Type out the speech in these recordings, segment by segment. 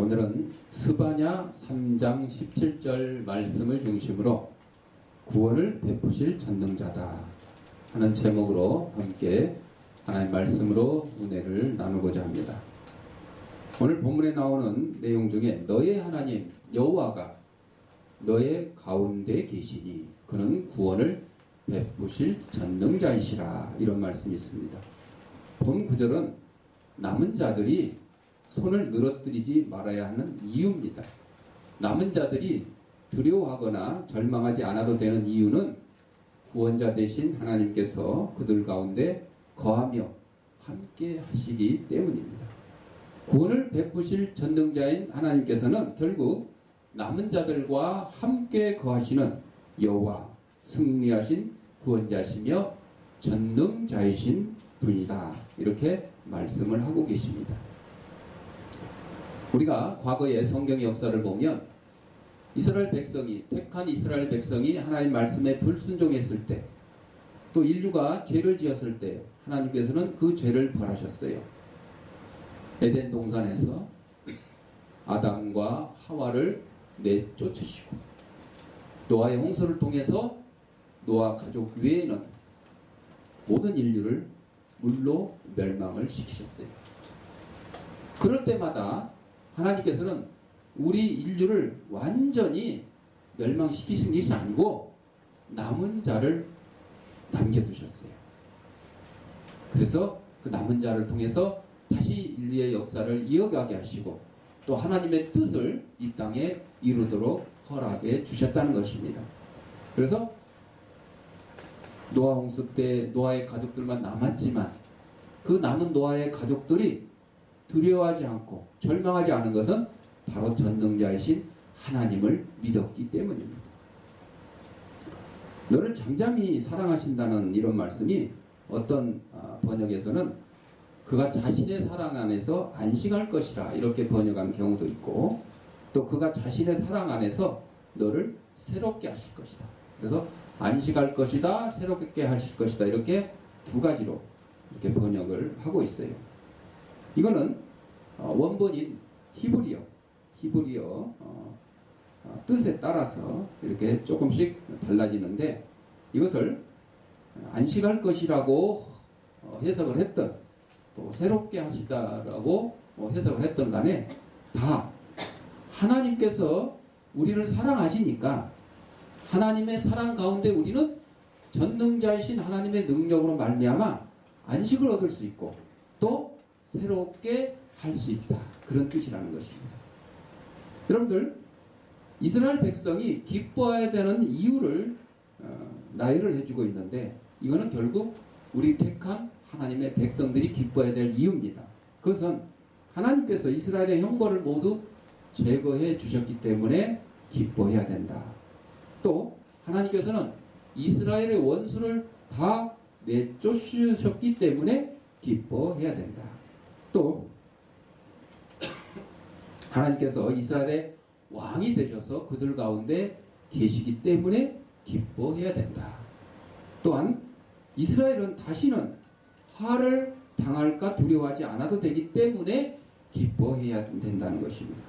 오늘은 스바냐 3장 17절 말씀을 중심으로 구원을 베푸실 전능자다 하는 제목으로 함께 하나님의 말씀으로 은혜를 나누고자 합니다. 오늘 본문에 나오는 내용 중에 너의 하나님 여호와가 너의 가운데 계시니 그는 구원을 베푸실 전능자이시라, 이런 말씀이 있습니다. 본 구절은 남은 자들이 손을 늘어뜨리지 말아야 하는 이유입니다. 남은 자들이 두려워하거나 절망하지 않아도 되는 이유는 구원자 되신 하나님께서 그들 가운데 거하며 함께 하시기 때문입니다. 구원을 베푸실 전능자인 하나님께서는 결국 남은 자들과 함께 거하시는 여호와, 승리하신 구원자시며 전능자이신 분이다, 이렇게 말씀을 하고 계십니다. 우리가 과거의 성경의 역사를 보면 이스라엘 백성이, 택한 이스라엘 백성이 하나님 말씀에 불순종했을 때, 또 인류가 죄를 지었을 때 하나님께서는 그 죄를 벌하셨어요. 에덴 동산에서 아담과 하와를 내쫓으시고, 노아의 홍수를 통해서 노아 가족 외에는 모든 인류를 물로 멸망을 시키셨어요. 그럴 때마다 하나님께서는 우리 인류를 완전히 멸망시키신 것이 아니고 남은 자를 남겨두셨어요. 그래서 그 남은 자를 통해서 다시 인류의 역사를 이어가게 하시고 또 하나님의 뜻을 이 땅에 이루도록 허락해 주셨다는 것입니다. 그래서 노아 홍수 때 노아의 가족들만 남았지만 그 남은 노아의 가족들이 두려워하지 않고 절망하지 않은 것은 바로 전능자이신 하나님을 믿었기 때문입니다. 너를 잠잠히 사랑하신다는 이런 말씀이 어떤 번역에서는 그가 자신의 사랑 안에서 안식할 것이라, 이렇게 번역한 경우도 있고, 또 그가 자신의 사랑 안에서 너를 새롭게 하실 것이다. 그래서 안식할 것이다, 새롭게 하실 것이다, 이렇게 두 가지로 이렇게 번역을 하고 있어요. 이거는 원본인 히브리어 뜻에 따라서 이렇게 조금씩 달라지는데, 이것을 안식할 것이라고 해석을 했던, 또 새롭게 하시다라고 해석을 했던 간에 다 하나님께서 우리를 사랑하시니까 하나님의 사랑 가운데 우리는 전능자이신 하나님의 능력으로 말미암아 안식을 얻을 수 있고 또 새롭게 할 수 있다, 그런 뜻이라는 것입니다. 여러분들, 이스라엘 백성이 기뻐해야 되는 이유를 나열을 해주고 있는데, 이거는 결국 우리 택한 하나님의 백성들이 기뻐해야 될 이유입니다. 그것은 하나님께서 이스라엘의 형벌을 모두 제거해 주셨기 때문에 기뻐해야 된다. 또 하나님께서는 이스라엘의 원수를 다 내쫓으셨기 때문에 기뻐해야 된다. 또 하나님께서 이스라엘의 왕이 되셔서 그들 가운데 계시기 때문에 기뻐해야 된다. 또한 이스라엘은 다시는 화를 당할까 두려워하지 않아도 되기 때문에 기뻐해야 된다는 것입니다.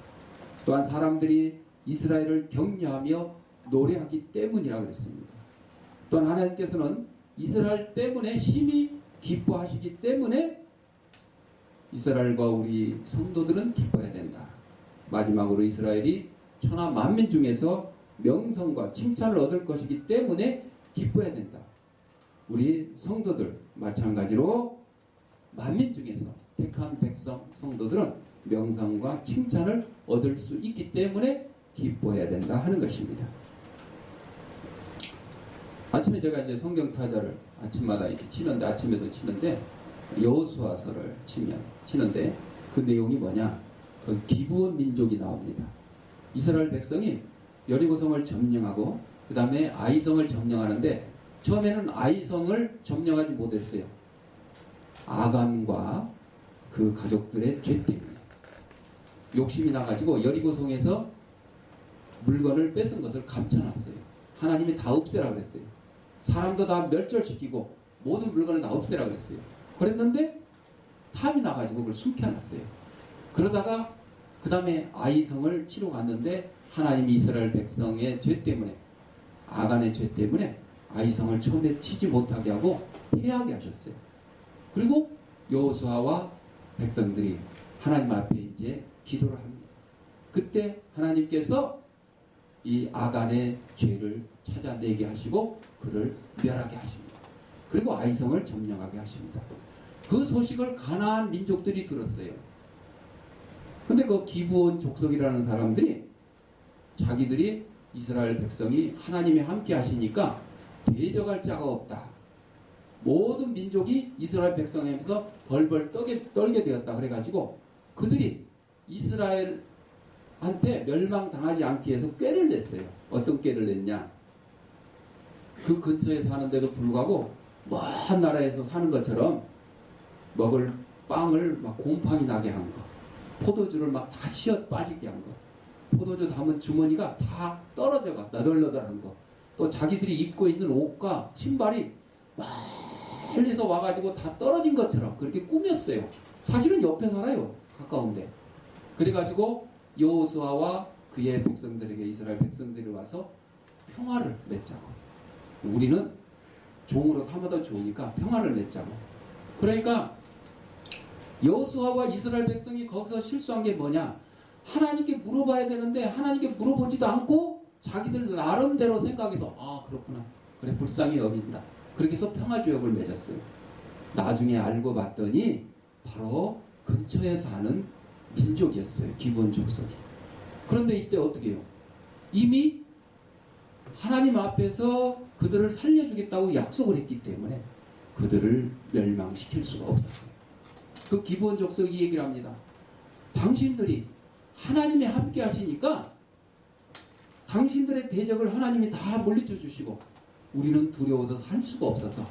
또한 사람들이 이스라엘을 격려하며 노래하기 때문이라고 그랬습니다. 또한 하나님께서는 이스라엘 때문에 심히 기뻐하시기 때문에 이스라엘과 우리 성도들은 기뻐해야 된다. 마지막으로 이스라엘이 천하 만민 중에서 명성과 칭찬을 얻을 것이기 때문에 기뻐해야 된다. 우리 성도들 마찬가지로 만민 중에서 택한 백성 성도들은 명성과 칭찬을 얻을 수 있기 때문에 기뻐해야 된다 하는 것입니다. 아침에 제가 이제 성경 타자를 아침마다 이렇게 치는데, 아침에도 치는데 여호수아서를 치는데 그 내용이 뭐냐? 그 기브온 민족이 나옵니다. 이스라엘 백성이 여리고성을 점령하고 그 다음에 아이성을 점령하는데, 처음에는 아이성을 점령하지 못했어요. 아간과 그 가족들의 죄 때문에 욕심이 나가지고 여리고성에서 물건을 뺏은 것을 감춰놨어요. 하나님이 다 없애라 그랬어요. 사람도 다 멸절시키고 모든 물건을 다 없애라 그랬어요. 그랬는데 탐이 나가지고 그걸 숨겨놨어요. 그러다가 그 다음에 아이성을 치러 갔는데 하나님이 이스라엘 백성의 죄 때문에, 아간의 죄 때문에 아이성을 처음에 치지 못하게 하고 패하게 하셨어요. 그리고 여호수아와 백성들이 하나님 앞에 이제 기도를 합니다. 그때 하나님께서 이 아간의 죄를 찾아내게 하시고 그를 멸하게 하십니다. 그리고 아이성을 점령하게 하십니다. 그 소식을 가나안 민족들이 들었어요. 근데 그 기브온 족속이라는 사람들이 자기들이 이스라엘 백성이 하나님이 함께 하시니까 대적할 자가 없다. 모든 민족이 이스라엘 백성에서 벌벌 떨게 되었다. 그래가지고 그들이 이스라엘한테 멸망당하지 않기 위해서 꾀를 냈어요. 어떤 꾀를 냈냐? 그 근처에 사는데도 불구하고 먼 나라에서 사는 것처럼 먹을 빵을 막 곰팡이 나게 한 거, 포도주를 막 다 시어 빠지게 한 거, 포도주 담은 주머니가 다 떨어져가 너덜너덜한 거, 또 자기들이 입고 있는 옷과 신발이 멀리서 와가지고 다 떨어진 것처럼 그렇게 꾸몄어요. 사실은 옆에 살아요. 가까운데. 그래가지고 여호수아와 그의 백성들에게, 이스라엘 백성들이 와서 평화를 맺자고. 우리는 종으로 삼아도 좋으니까 평화를 맺자고. 그러니까 여호수아와 이스라엘 백성이 거기서 실수한 게 뭐냐? 하나님께 물어봐야 되는데 하나님께 물어보지도 않고 자기들 나름대로 생각해서 아 그렇구나, 그래 불쌍히 여긴다, 그렇게 해서 평화조약을 맺었어요. 나중에 알고 봤더니 바로 근처에 사는 민족이었어요. 기브온 족속이. 그런데 이때 어떻게 해요? 이미 하나님 앞에서 그들을 살려주겠다고 약속을 했기 때문에 그들을 멸망시킬 수가 없었어요. 그 기브온 족속이 이 얘기를 합니다. 당신들이 하나님이 함께 하시니까 당신들의 대적을 하나님이 다 물리쳐 주시고 우리는 두려워서 살 수가 없어서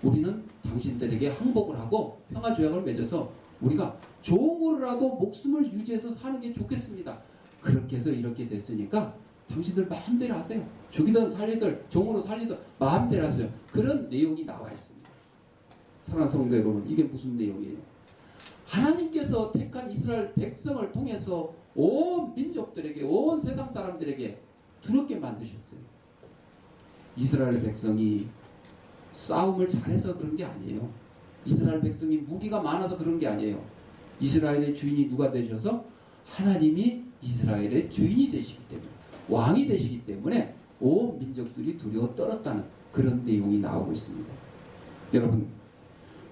우리는 당신들에게 항복을 하고 평화조약을 맺어서 우리가 종으로라도 목숨을 유지해서 사는 게 좋겠습니다. 그렇게 해서 이렇게 됐으니까 당신들 마음대로 하세요. 죽이든 살리든 종으로 살리든 마음대로 하세요. 그런 내용이 나와 있습니다. 사랑하는 성도 여러분, 이게 무슨 내용이에요? 하나님께서 택한 이스라엘 백성을 통해서 온 민족들에게, 온 세상 사람들에게 두렵게 만드셨어요. 이스라엘 백성이 싸움을 잘해서 그런 게 아니에요. 이스라엘 백성이 무기가 많아서 그런 게 아니에요. 이스라엘의 주인이 누가 되셔서 하나님이 이스라엘의 주인이 되시기 때문에, 왕이 되시기 때문에 온 민족들이 두려워 떨었다는 그런 내용이 나오고 있습니다. 여러분,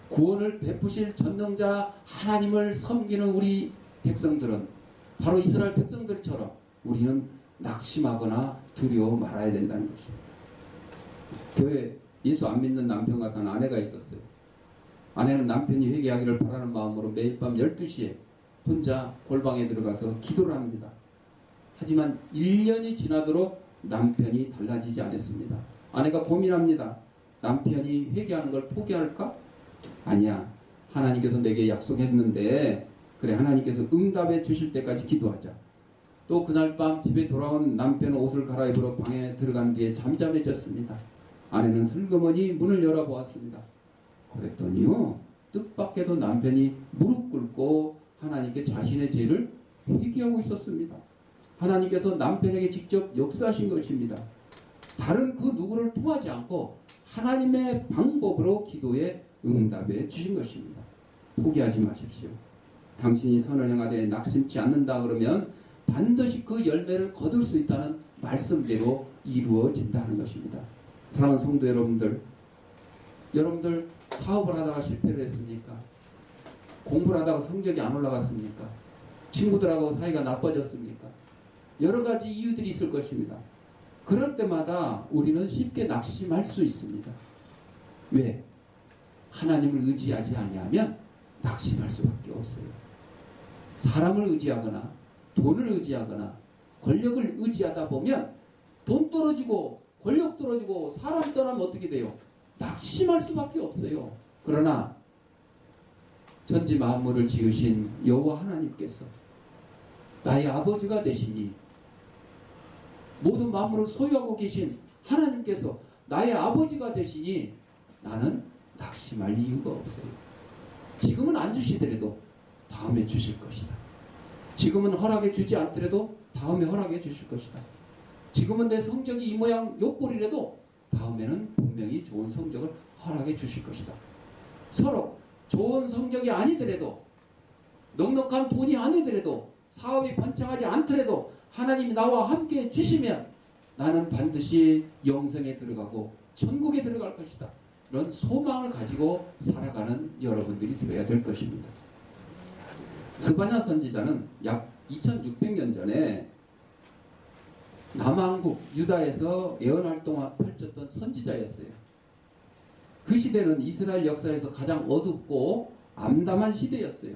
구원을 베푸실 전능자 하나님을 섬기는 우리 백성들은 바로 이스라엘 백성들처럼 우리는 낙심하거나 두려워 말아야 된다는 것입니다. 교회 예수 안 믿는 남편과 사는 아내가 있었어요. 아내는 남편이 회개하기를 바라는 마음으로 매일 밤 12시에 혼자 골방에 들어가서 기도를 합니다. 하지만 1년이 지나도록 남편이 달라지지 않았습니다. 아내가 고민합니다. 남편이 회개하는 걸 포기할까? 아니야. 하나님께서 내게 약속했는데 그래, 하나님께서 응답해 주실 때까지 기도하자. 또 그날 밤 집에 돌아온 남편은 옷을 갈아입으러 방에 들어간 뒤에 잠잠해졌습니다. 아내는 슬그머니 문을 열어보았습니다. 그랬더니요, 뜻밖에도 남편이 무릎 꿇고 하나님께 자신의 죄를 회개하고 있었습니다. 하나님께서 남편에게 직접 역사하신 것입니다. 다른 그 누구를 통하지 않고 하나님의 방법으로 기도에 응답해 주신 것입니다. 포기하지 마십시오. 당신이 선을 행하되 낙심치 않는다 그러면 반드시 그 열매를 거둘 수 있다는 말씀대로 이루어진다는 것입니다. 사랑하는 성도 여러분들, 여러분들 사업을 하다가 실패를 했습니까? 공부를 하다가 성적이 안 올라갔습니까? 친구들하고 사이가 나빠졌습니까? 여러 가지 이유들이 있을 것입니다. 그럴 때마다 우리는 쉽게 낙심할 수 있습니다. 왜? 하나님을 의지하지 아니하면 낙심할 수밖에 없어요. 사람을 의지하거나 돈을 의지하거나 권력을 의지하다 보면 돈 떨어지고 권력 떨어지고 사람 떠나면 어떻게 돼요? 낙심할 수밖에 없어요. 그러나 천지 만물을 지으신 여호와 하나님께서 나의 아버지가 되시니, 모든 만물을 소유하고 계신 하나님께서 나의 아버지가 되시니 나는 낙심할 이유가 없어요. 지금은 안 주시더라도 다음에 주실 것이다. 지금은 허락해 주지 않더라도 다음에 허락해 주실 것이다. 지금은 내 성적이 이 모양 요 꼴이라도 다음에는 분명히 좋은 성적을 허락해 주실 것이다. 서로 좋은 성적이 아니더라도, 넉넉한 돈이 아니더라도, 사업이 번창하지 않더라도 하나님이 나와 함께 주시면 나는 반드시 영생에 들어가고 천국에 들어갈 것이다. 이런 소망을 가지고 살아가는 여러분들이 되어야 될 것입니다. 스바냐 선지자는 약 2600년 전에 남왕국 유다에서 예언활동을 펼쳤던 선지자였어요. 그 시대는 이스라엘 역사에서 가장 어둡고 암담한 시대였어요.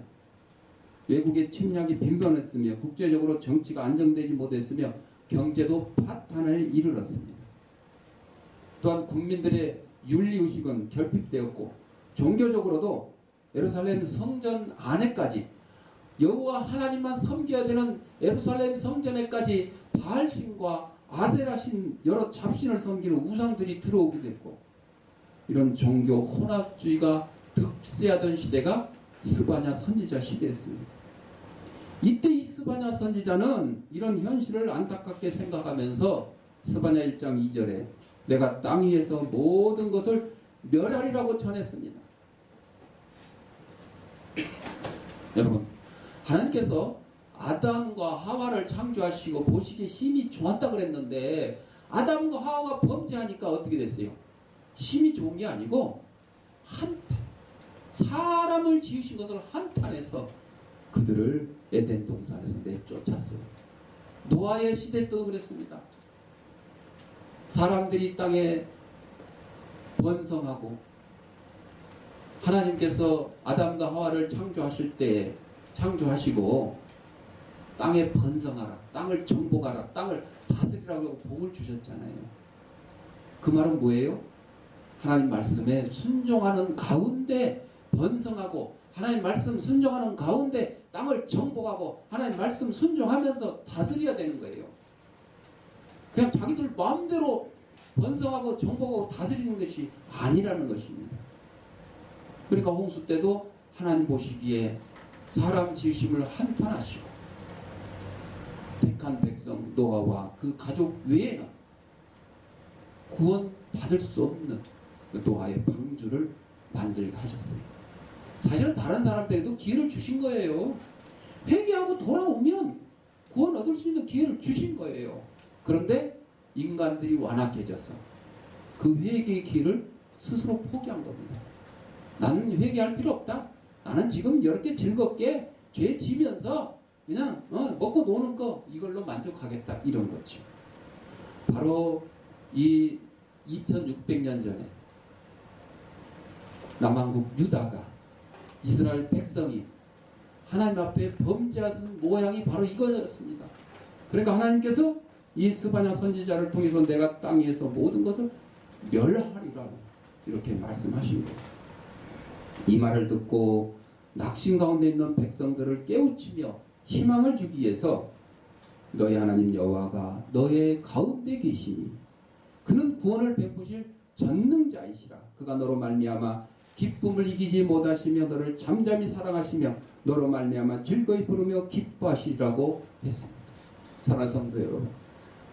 외국의 침략이 빈번했으며 국제적으로 정치가 안정되지 못했으며 경제도 파탄을 이르렀습니다. 또한 국민들의 윤리의식은 결핍되었고 종교적으로도 예루살렘 성전 안에까지 여호와 하나님만 섬겨야 되는 예루살렘 성전에까지 바알신과 아세라신 여러 잡신을 섬기는 우상들이 들어오게 됐고, 이런 종교 혼합주의가 득세하던 시대가 스바냐 선지자 시대였습니다. 이때 이 스바냐 선지자는 이런 현실을 안타깝게 생각하면서 스바냐 1장 2절에 내가 땅 위에서 모든 것을 멸하리라고 전했습니다. 여러분, 하나님께서 아담과 하와를 창조하시고 보시기에 심히 좋았다 그랬는데 아담과 하와가 범죄하니까 어떻게 됐어요? 심히 좋은 게 아니고 한탄, 사람을 지으신 것을 한탄해서 그들을 에덴 동산에서 내쫓았어요. 노아의 시대 때도 그랬습니다. 사람들이 땅에 번성하고 하나님께서 아담과 하와를 창조하실 때에 창조하시고 땅에 번성하라, 땅을 정복하라, 땅을 다스리라고 복을 주셨잖아요. 그 말은 뭐예요? 하나님 말씀에 순종하는 가운데 번성하고 하나님 말씀 순종하는 가운데 땅을 정복하고 하나님 말씀 순종하면서 다스려야 되는 거예요. 그냥 자기들 마음대로 번성하고 정복하고 다스리는 것이 아니라는 것입니다. 그러니까 홍수 때도 하나님 보시기에 사람 지으심을 한탄하시고 택한 백성 노아와 그 가족 외에는 구원 받을 수 없는 노아의 방주를 만들게 하셨어요. 사실은 다른 사람들에게도 기회를 주신 거예요. 회개하고 돌아오면 구원 얻을 수 있는 기회를 주신 거예요. 그런데 인간들이 완악해져서 그 회개의 기회를 스스로 포기한 겁니다. 나는 회개할 필요 없다. 나는 지금 이렇게 즐겁게 죄 지면서 그냥 먹고 노는 거 이걸로 만족하겠다, 이런 거죠. 바로 이 2600년 전에 남왕국 유다가 이스라엘 백성이 하나님 앞에 범죄하는 모양이 바로 이거였습니다. 그러니까 하나님께서 이 스바냐 선지자를 통해서 내가 땅 위에서 모든 것을 멸하리라 이렇게 말씀하신 거예요. 이 말을 듣고 낙심 가운데 있는 백성들을 깨우치며 희망을 주기 위해서 너희 하나님 여호와가 너의 가운데 계시니 그는 구원을 베푸실 전능자이시라. 그가 너로 말미암아 기쁨을 이기지 못하시며 너를 잠잠히 사랑하시며 너로 말미암아 즐거이 부르며 기뻐하시리라고 했습니다. 사랑하는 성도 여러분,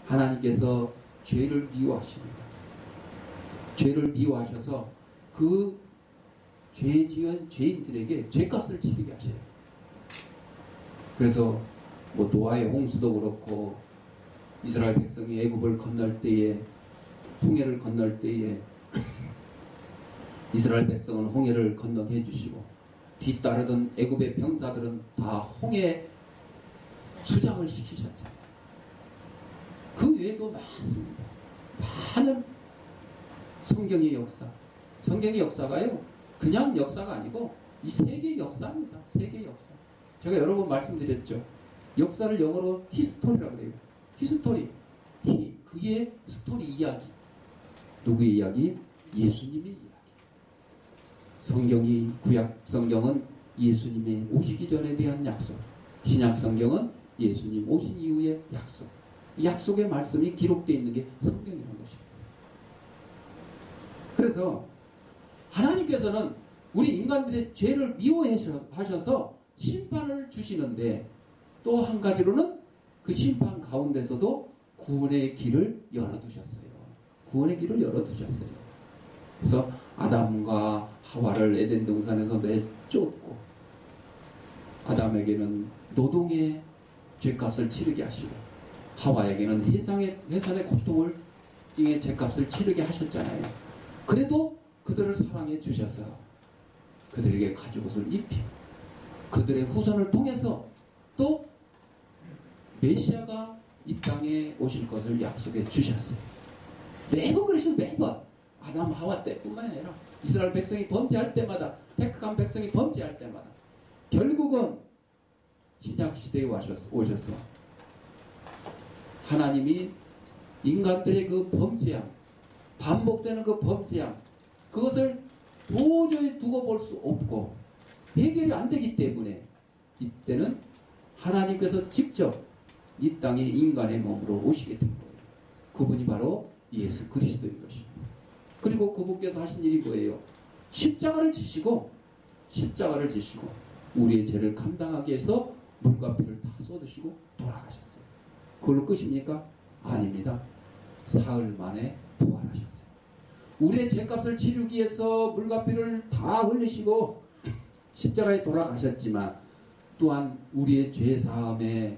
하나님께서 죄를 미워하십니다. 죄를 미워하셔서 그 죄 지은 죄인들에게 죄값을 치르게 하셔요. 그래서 뭐 노아의 홍수도 그렇고 이스라엘 백성이 애굽을 건널 때에 홍해를 건널 때에 이스라엘 백성은 홍해를 건너게 해주시고 뒤따르던 애굽의 병사들은 다 홍해 수장을 시키셨잖아요. 그 외에도 많습니다. 많은 성경의 역사. 성경의 역사가요, 그냥 역사가 아니고 이 세계 역사입니다. 세계 역사. 제가 여러 번 말씀드렸죠. 역사를 영어로 히스토리라고 해요. 히스토리. 그의 스토리 이야기. 누구의 이야기? 예수님의 이야기. 성경이, 구약 성경은 예수님이 오시기 전에 대한 약속. 신약 성경은 예수님 오신 이후의 약속. 이 약속의 말씀이 기록되어 있는 게 성경이라는 것입니다. 그래서 하나님께서는 우리 인간들의 죄를 미워하셔서 심판을 주시는데 또 한 가지로는 그 심판 가운데서도 구원의 길을 열어두셨어요. 구원의 길을 열어두셨어요. 그래서 아담과 하와를 에덴 동산에서 내쫓고 아담에게는 노동의 죄값을 치르게 하시고 하와에게는 해산의 고통을 의 죄값을 치르게 하셨잖아요. 그래도 그들을 사랑해 주셔서 그들에게 가죽옷을 입히고 그들의 후손을 통해서 또 메시아가 이 땅에 오실 것을 약속해 주셨어요. 매번 그러셔도 매번 아담 하와 때뿐만 아니라 이스라엘 백성이 범죄할 때마다 택한 백성이 범죄할 때마다 결국은 신약 시대에 오셔서 하나님이 인간들의 그 범죄함 반복되는 그 범죄함 그것을 도저히 두고 볼 수 없고 해결이 안 되기 때문에 이때는 하나님께서 직접 이 땅에 인간의 몸으로 오시게 된 거예요. 그분이 바로 예수 그리스도인 것입니다. 그리고 그분께서 하신 일이 뭐예요? 십자가를 지시고 우리의 죄를 감당하기 위해서 물과 피를 다 쏟으시고 돌아가셨어요. 그걸로 끝입니까? 아닙니다. 사흘 만에 부활하셨어요. 우리의 죄값을 치르기 위해서 물과 피를 다 흘리시고 십자가에 돌아가셨지만 또한 우리의 죄사함으로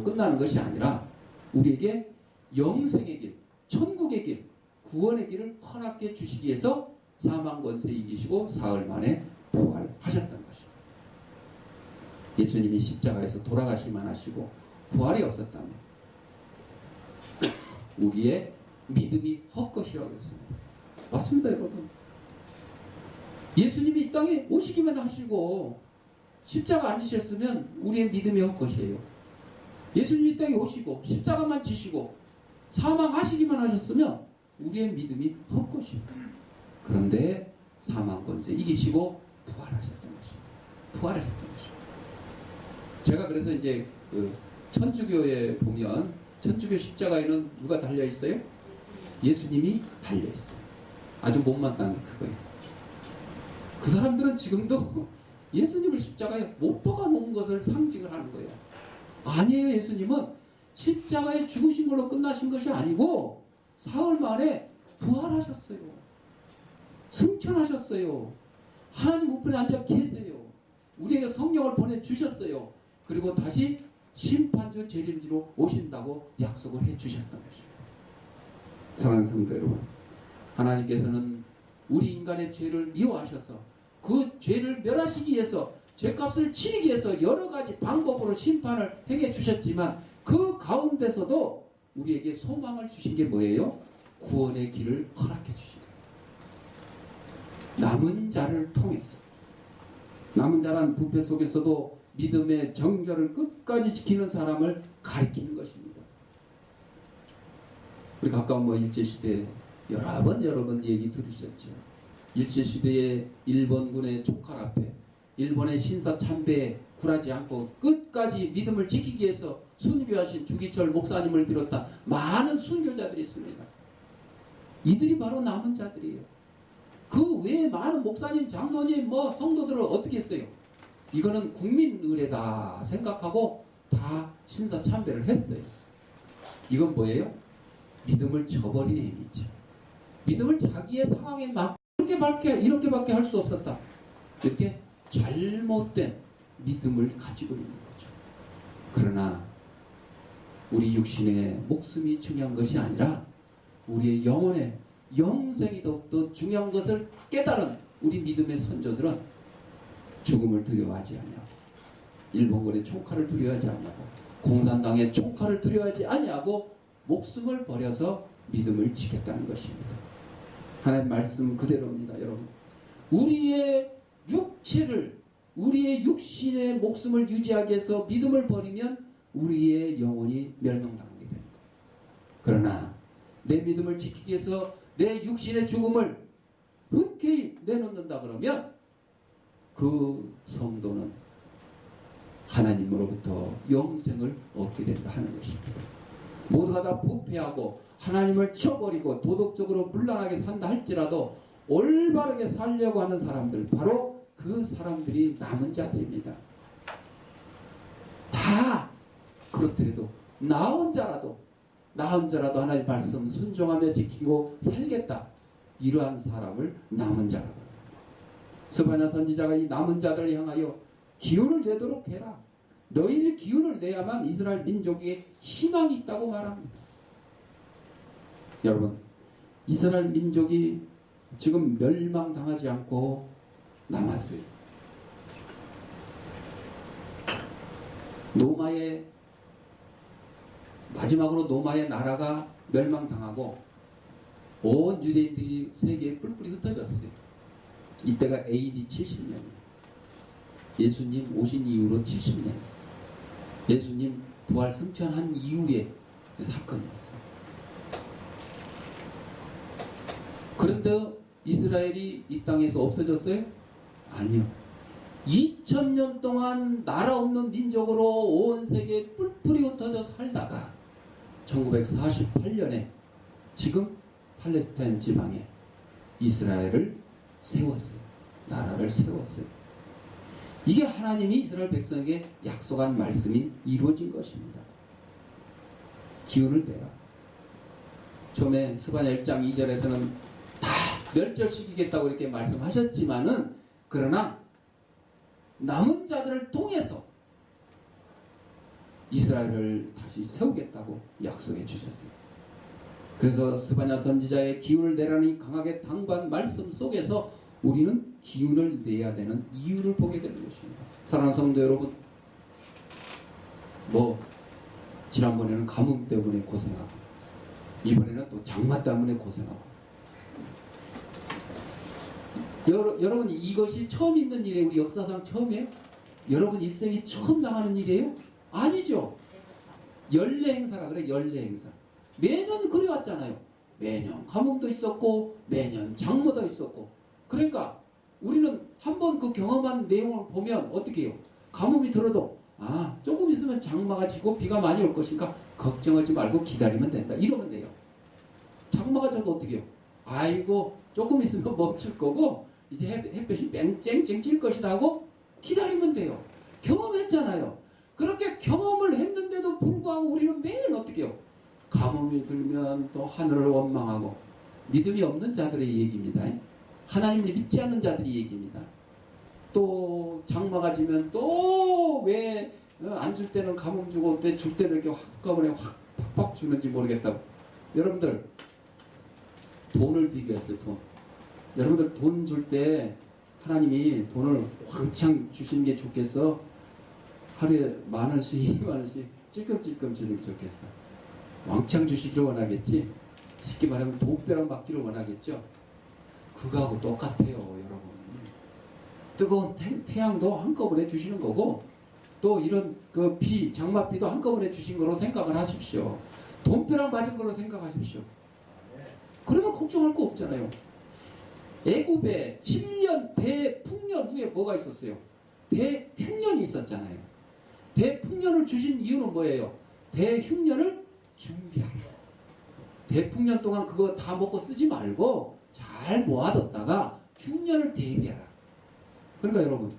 끝나는 것이 아니라 우리에게 영생의 길, 천국의 길, 구원의 길을 허락해 주시기 위해서 사망 권세 이기시고 사흘 만에 부활하셨던 것입니다. 예수님이 십자가에서 돌아가시만 하시고 부활이 없었다면 우리의 믿음이 헛것이라고 했습니다. 맞습니다, 여러분. 예수님이 이 땅에 오시기만 하시고 십자가 안 지셨으면 우리의 믿음이 헛것이에요. 예수님이 이 땅에 오시고 십자가만 지시고 사망하시기만 하셨으면 우리의 믿음이 헛것입니다. 그런데 사망 권세 이기시고 부활하셨던 것입니다. 부활하셨던 것입니다. 제가 그래서 이제 그 천주교에 보면 천주교 십자가에는 누가 달려 있어요? 예수님이 달려 있어요. 아주 못마땅한 그거예요. 그 사람들은 지금도 예수님을 십자가에 못 박아 놓은 것을 상징을 하는 거예요. 아니에요. 예수님은 십자가에 죽으신 걸로 끝나신 것이 아니고 사흘 만에 부활하셨어요. 승천하셨어요. 하나님 우편에 앉아 계세요. 우리에게 성령을 보내주셨어요. 그리고 다시 심판주 재림지로 오신다고 약속을 해주셨던 것입니다. 사랑하는 성도 여러분, 하나님께서는 우리 인간의 죄를 미워하셔서 그 죄를 멸하시기 위해서 죄값을 치르기 위해서 여러 가지 방법으로 심판을 행해 주셨지만 그 가운데서도 우리에게 소망을 주신 게 뭐예요? 구원의 길을 허락해 주신 거예요. 남은 자를 통해서 남은 자란 부패 속에서도 믿음의 정결을 끝까지 지키는 사람을 가리키는 것입니다. 우리 가까운 일제시대 여러 번 얘기 들으셨죠. 일제시대의 일본군의 촉칼 앞에 일본의 신사 참배에 굴하지 않고 끝까지 믿음을 지키기 위해서 순교하신 주기철 목사님을 비롯한 많은 순교자들이 있습니다. 이들이 바로 남은 자들이에요. 그 외에 많은 목사님, 장로님, 성도들은 어떻게 했어요? 이거는 국민 의례다 생각하고 다 신사 참배를 했어요. 이건 뭐예요? 믿음을 저버린 행위죠. 믿음을 자기의 상황에 막 이렇게밖에 할 수 없었다. 이렇게 잘못된 믿음을 가지고 있는 거죠. 그러나 우리 육신의 목숨이 중요한 것이 아니라 우리의 영혼의 영생이 더욱더 중요한 것을 깨달은 우리 믿음의 선조들은 죽음을 두려워하지 않냐고, 일본군의 총칼을 두려워하지 않냐고, 공산당의 총칼을 두려워하지 않냐고 목숨을 버려서 믿음을 지켰다는 것입니다. 하나님 말씀 그대로입니다, 여러분. 우리의 육신의 목숨을 유지하기 위해서 믿음을 버리면 우리의 영혼이 멸망당하게 됩니다. 그러나 내 믿음을 지키기 위해서 내 육신의 죽음을 흔쾌히 내놓는다 그러면 그 성도는 하나님으로부터 영생을 얻게 된다 하는 것입니다. 모두가 다 부패하고 하나님을 쳐버리고 도덕적으로 문란하게 산다 할지라도 올바르게 살려고 하는 사람들, 바로 그 사람들이 남은 자들입니다. 다 그렇더라도 나 혼자라도 하나님 말씀 순종하며 지키고 살겠다. 이러한 사람을 남은 자라고 합니다. 스바냐 선지자가 이 남은 자들을 향하여 기운을 내도록 해라. 너희들 기운을 내야만 이스라엘 민족에게 희망이 있다고 말합니다. 여러분, 이스라엘 민족이 지금 멸망당하지 않고 남았어요. 마지막으로 노마의 나라가 멸망당하고 온 유대인들이 세계에 뿔뿔이 흩어졌어요. 이때가 AD 70년이에요. 예수님 오신 이후로 70년. 예수님 부활 승천한 이후의 사건이었어요. 그런데 이스라엘이 이 땅에서 없어졌어요? 아니요. 2000년 동안 나라 없는 민족으로 온 세계에 뿔뿔이 흩어져 살다가 1948년에 지금 팔레스타인 지방에 이스라엘을 세웠어요. 나라를 세웠어요. 이게 하나님이 이스라엘 백성에게 약속한 말씀이 이루어진 것입니다. 기운을 내라. 처음에 스바냐 1장 2절에서는 다 멸절시키겠다고 이렇게 말씀하셨지만은 그러나 남은 자들을 통해서 이스라엘을 다시 세우겠다고 약속해 주셨어요. 그래서 스바냐 선지자의 기운을 내라는 이 강하게 당부한 말씀 속에서 우리는 기운을 내야 되는 이유를 보게 되는 것입니다. 사랑하는 성도 여러분, 지난번에는 가뭄 때문에 고생하고 이번에는 또 장마 때문에 고생하고 여러분 이것이 처음 있는 일이에요? 우리 역사상 처음이에요? 여러분 일생이 처음 당하는 일이에요? 아니죠. 연례 행사라 그래. 연례 행사. 매년 그래왔잖아요. 매년 가뭄도 있었고 매년 장마도 있었고. 그러니까 우리는 한번 그 경험한 내용을 보면 어떻게 해요? 가뭄이 들어도 조금 있으면 장마가 지고 비가 많이 올 것이니까 걱정하지 말고 기다리면 된다. 이러면 돼요. 장마가 져도 어떻게 해요? 아이고 조금 있으면 멈출 거고 이제 햇볕이 쨍쨍쨍 찔 것이다 하고 기다리면 돼요. 경험했잖아요. 그렇게 경험을 했는데도 불구하고 우리는 매일 어떻게 해요? 가뭄이 들면 또 하늘을 원망하고 믿음이 없는 자들의 얘기입니다. 하나님을 믿지 않는 자들의 얘기입니다. 또 장마가 지면 또 왜 안 줄 때는 가뭄 주고 줄 때는 이렇게 한꺼번에 확 팍팍 주는지 모르겠다고. 여러분들 돈을 비교했어요. 돈. 여러분들 돈 줄 때 하나님이 돈을 왕창 주시는 게 좋겠어? 하루에 10,000원씩 20,000원씩 찔끔찔끔 주는 게 좋겠어? 왕창 주시기를 원하겠지? 쉽게 말하면 돈벼락 맞기를 원하겠죠? 그거하고 똑같아요, 여러분. 뜨거운 태양도 한꺼번에 주시는 거고 또 이런 그 장맛비도 한꺼번에 주신 거로 생각을 하십시오. 돈벼락 맞은 걸로 생각하십시오. 그러면 걱정할 거 없잖아요. 애굽에 7년 대풍년 후에 뭐가 있었어요? 대흉년이 있었잖아요. 대풍년을 주신 이유는 뭐예요? 대흉년을 준비하라. 대풍년 동안 그거 다 먹고 쓰지 말고 잘 모아뒀다가 흉년을 대비하라. 그러니까 여러분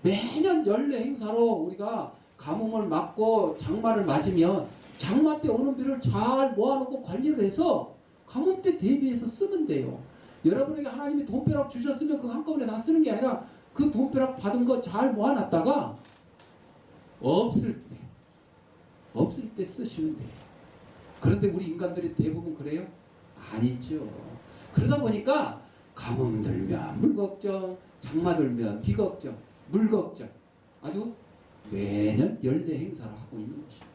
매년 연례 행사로 우리가 가뭄을 맞고 장마를 맞으면 장마 때 오는 비를 잘 모아놓고 관리를 해서 가뭄 때 대비해서 쓰면 돼요. 여러분에게 하나님이 돈벼락 주셨으면 그거 한꺼번에 다 쓰는 게 아니라 그 돈벼락 받은 거 잘 모아놨다가 없을 때 쓰시면 돼요. 그런데 우리 인간들이 대부분 그래요? 아니죠. 그러다 보니까 가뭄 들면 물 걱정, 장마 들면 비 걱정, 물 걱정, 아주 매년 연례 행사를 하고 있는 것입니다.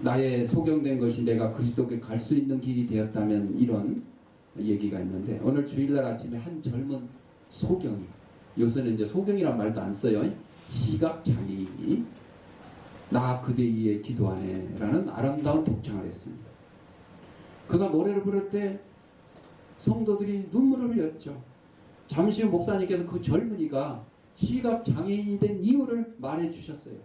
나의 소경된 것이 내가 그리스도께 갈 수 있는 길이 되었다면 이런 얘기가 있는데 오늘 주일날 아침에 한 젊은 소경이, 요새는 이제 소경이란 말도 안 써요. 시각장애인이 나 그대 위에 기도하네 라는 아름다운 독창을 했습니다. 그가 노래를 부를 때 성도들이 눈물을 흘렸죠. 잠시 후 목사님께서 그 젊은이가 시각장애인이 된 이유를 말해 주셨어요.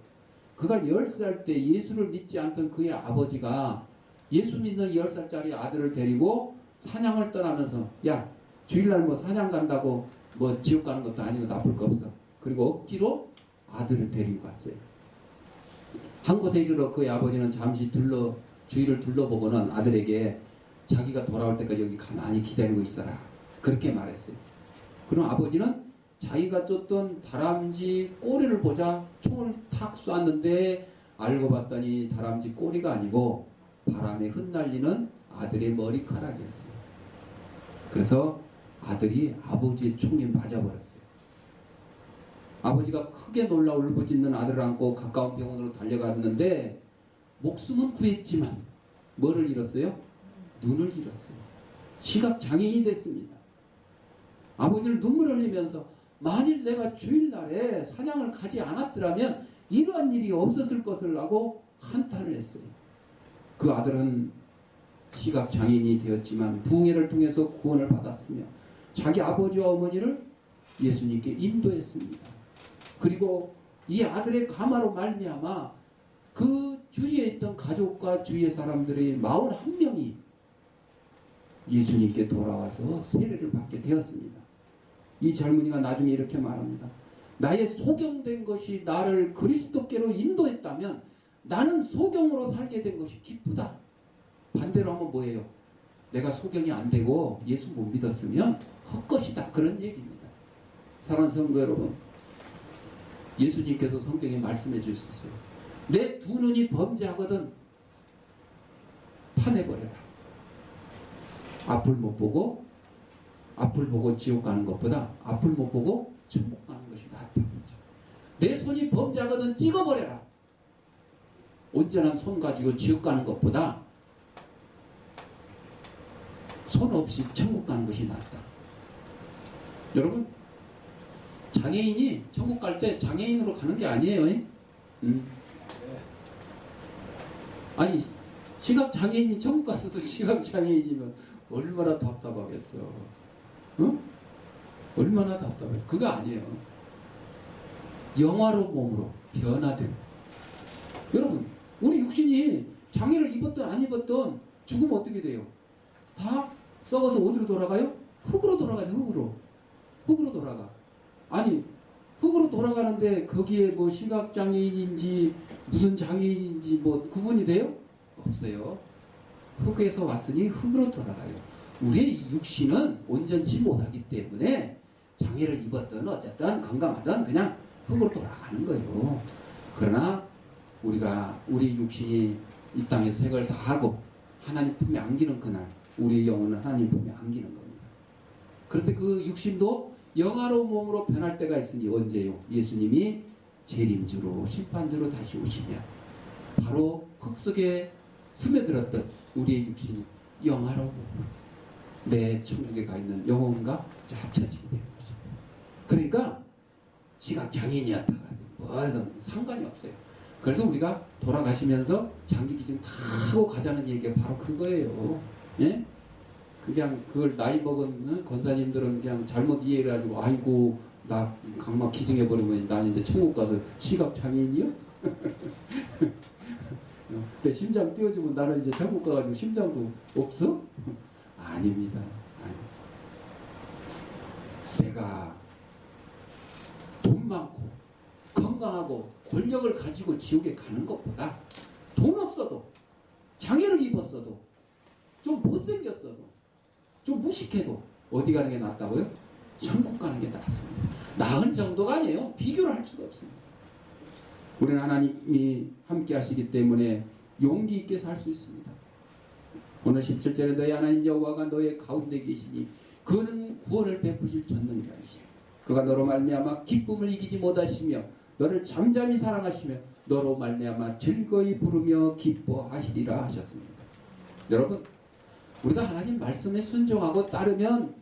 그가 10살 때 예수를 믿지 않던 그의 아버지가 예수 믿는 10살짜리 아들을 데리고 사냥을 떠나면서 야 주일날 사냥 간다고 지옥 가는 것도 아니고 나쁠 거 없어. 그리고 억지로 아들을 데리고 갔어요. 한 곳에 이르러 그의 아버지는 잠시 주위를 둘러보고는 아들에게 자기가 돌아올 때까지 여기 가만히 기다리고 있어라, 그렇게 말했어요. 그럼 아버지는 자기가 쫓던 다람쥐 꼬리를 보자 총을 탁 쐈는데 알고 봤더니 다람쥐 꼬리가 아니고 바람에 흩날리는 아들의 머리카락이었어요. 그래서 아들이 아버지의 총에 맞아버렸어요. 아버지가 크게 놀라 울부짖는 아들을 안고 가까운 병원으로 달려갔는데 목숨은 구했지만 뭐를 잃었어요? 눈을 잃었어요. 시각장애인이 됐습니다. 아버지를 눈물 흘리면서 만일 내가 주일날에 사냥을 가지 않았더라면 이러한 일이 없었을 것을 하고 한탄을 했어요. 그 아들은 시각장애인이 되었지만 부흥회를 통해서 구원을 받았으며 자기 아버지와 어머니를 예수님께 인도했습니다. 그리고 이 아들의 가마로 말미암아 그 주위에 있던 가족과 주위의 사람들의 41명이 예수님께 돌아와서 세례를 받게 되었습니다. 이 젊은이가 나중에 이렇게 말합니다. 나의 소경된 것이 나를 그리스도께로 인도했다면 나는 소경으로 살게 된 것이 기쁘다. 반대로 하면 뭐예요? 내가 소경이 안 되고 예수 못 믿었으면 헛것이다, 그런 얘기입니다. 사랑하는 성도 여러분, 예수님께서 성경에 말씀해 주셨어요. 내 두 눈이 범죄하거든 파내버려라. 앞을 못 보고 지옥 가는 것보다 앞을 못 보고 천국 가는 것이 낫다. 내 손이 범죄하거든 찍어버려라. 온전한 손 가지고 지옥 가는 것보다 손 없이 천국 가는 것이 낫다. 여러분, 장애인이 천국 갈 때 장애인으로 가는 게 아니에요. 아니, 시각장애인이 천국 갔어도 시각장애인이면 얼마나 답답하겠어. 응? 얼마나 답답해. 그거 아니에요. 영화로 몸으로 변화됨. 여러분, 우리 육신이 장애를 입었든 안 입었든 죽으면 어떻게 돼요? 다 썩어서 어디로 돌아가요? 흙으로 돌아가죠. 흙으로 돌아가. 아니, 흙으로 돌아가는데 거기에 뭐 시각장애인인지 무슨 장애인인지 뭐 구분이 돼요? 없어요. 흙에서 왔으니 흙으로 돌아가요. 우리의 육신은 온전치 못하기 때문에 장애를 입었든 어쨌든 건강하든 그냥 흙으로 돌아가는 거예요. 그러나 우리 육신이 이 땅에서 생을 다 하고 하나님 품에 안기는 그날 우리의 영혼은 하나님 품에 안기는 겁니다. 그런데 그 육신도 영화로운 몸으로 변할 때가 있으니 언제요? 예수님이 재림주로 심판주로 다시 오시면 바로 흙 속에 스며들었던 우리의 육신이 영화로운 몸으로 내 천국에 가 있는 영혼과 합쳐지게 되는 것입니다. 그러니까 시각장애인이었다 뭐든 상관이 없어요. 그래서 우리가 돌아가시면서 장기기증 다 하고 가자는 얘기가 바로 그거예요. 예? 그냥 그걸 나이 먹은 권사님들은 그냥 잘못 이해를 해가지고 아이고 나 각막 기증해버리면 나 이제 천국 가서 시각장애인이요? 내 심장 띄워주면 나는 이제 천국 가가지고 심장도 없어? 아닙니다. 내가 돈 많고 건강하고 권력을 가지고 지옥에 가는 것보다 돈 없어도 장애를 입었어도 좀 못생겼어도 좀 무식해도 어디 가는 게 낫다고요? 천국 가는 게 낫습니다. 나은 정도가 아니에요. 비교를 할 수가 없습니다. 우리는 하나님이 함께 하시기 때문에 용기 있게 살 수 있습니다. 오늘 17절에 너희 하나님 여호와가 너의 가운데 계시니 그는 구원을 베푸실 전능자이시오. 그가 너로 말미암아 기쁨을 이기지 못하시며 너를 잠잠히 사랑하시며 너로 말미암아 즐거이 부르며 기뻐하시리라 하셨습니다. 여러분, 우리가 하나님 말씀에 순종하고 따르면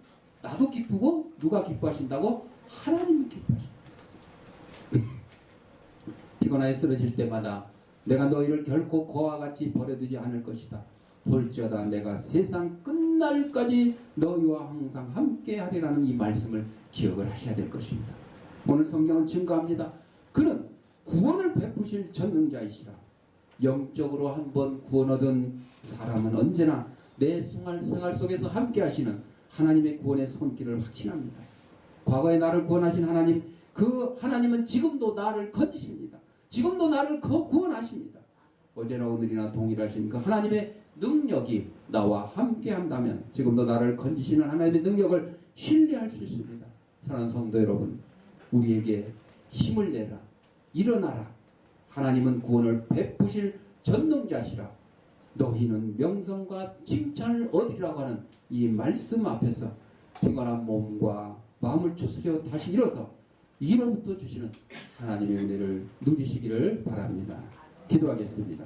나도 기쁘고 누가 기뻐하신다고? 하나님이 기뻐하십니다. 피곤하여 쓰러질 때마다 내가 너희를 결코 고와 같이 버려두지 않을 것이다. 볼지어다 내가 세상 끝날까지 너희와 항상 함께 하리라는 이 말씀을 기억을 하셔야 될 것입니다. 오늘 성경은 증거합니다. 그는 구원을 베푸실 전능자이시라. 영적으로 한번 구원 얻은 사람은 언제나 내 생활 속에서 함께 하시는 하나님의 구원의 손길을 확신합니다. 과거에 나를 구원하신 하나님, 그 하나님은 지금도 나를 건지십니다. 지금도 나를 구원하십니다. 어제나 오늘이나 동일하신 그 하나님의 능력이 나와 함께 한다면 지금도 나를 건지시는 하나님의 능력을 신뢰할 수 있습니다. 사랑하는 성도 여러분, 우리에게 힘을 내라. 일어나라. 하나님은 구원을 베푸실 전능자시라. 너희는 명성과 칭찬을 얻으리라고 하는 이 말씀 앞에서 피곤한 몸과 마음을 추스려 다시 일어서 이로부터 주시는 하나님의 은혜를 누리시기를 바랍니다. 기도하겠습니다.